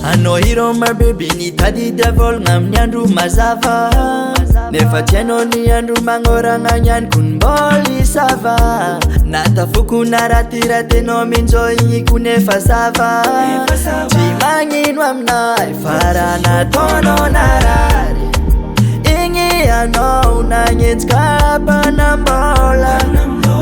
Anao Hira my baby nitadidy avolagna amin'ny andro mazava nefa tianao ny andro magnoragna ianiko ny mbola isava natafoko naratiratenao minjao igny ko nefa zava tsy magnino aminay fa raha nataonao narary igny anao nagnenjika mpanambola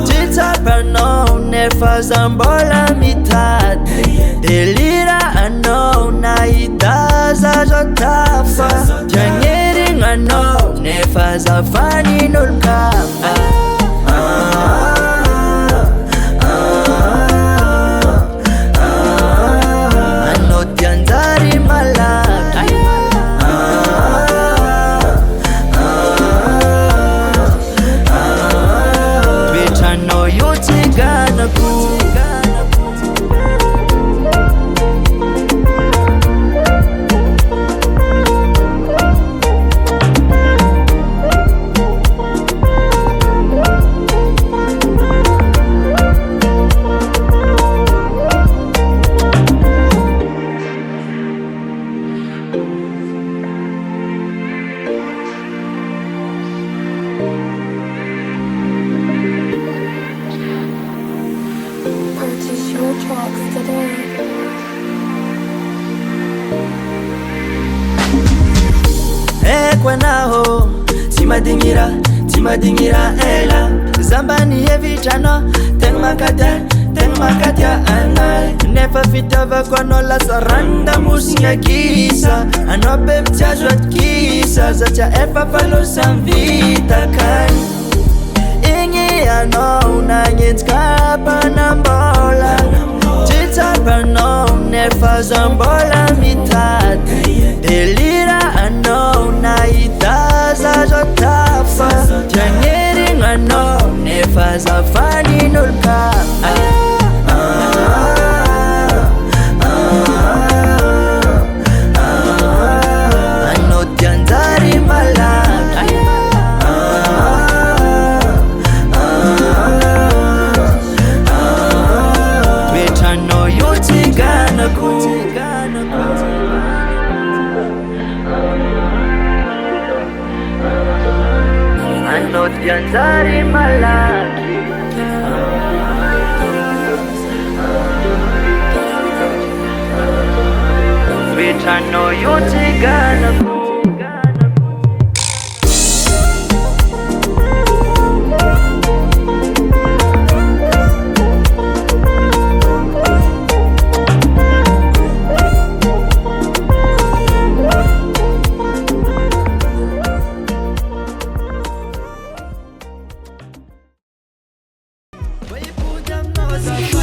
tsy tsapanao nefa za mbola mitady delira anao nahita zazo tafa tiagnerigna anao nefa zafanin'olon-kafa anao tianjary malaky toetranao io tsiganako Ekwanao tsy madingira ela zambany hevitrano tegna makatya anay nefa fitiavako anao lasa randamosigna kisa anao beby tsy azo atkisa satria efa falosa mivita kany igny anao nagnenjika mpanambola tsy tsapanao nefa za mbola mitady delira anao nahita zazo tafa tiagnerigna anao nefa zafanin'olon-kafa anao tianjary malaky toetranao io tsiganako anao tianjary malaky toetranao io tsiganako Way put them nose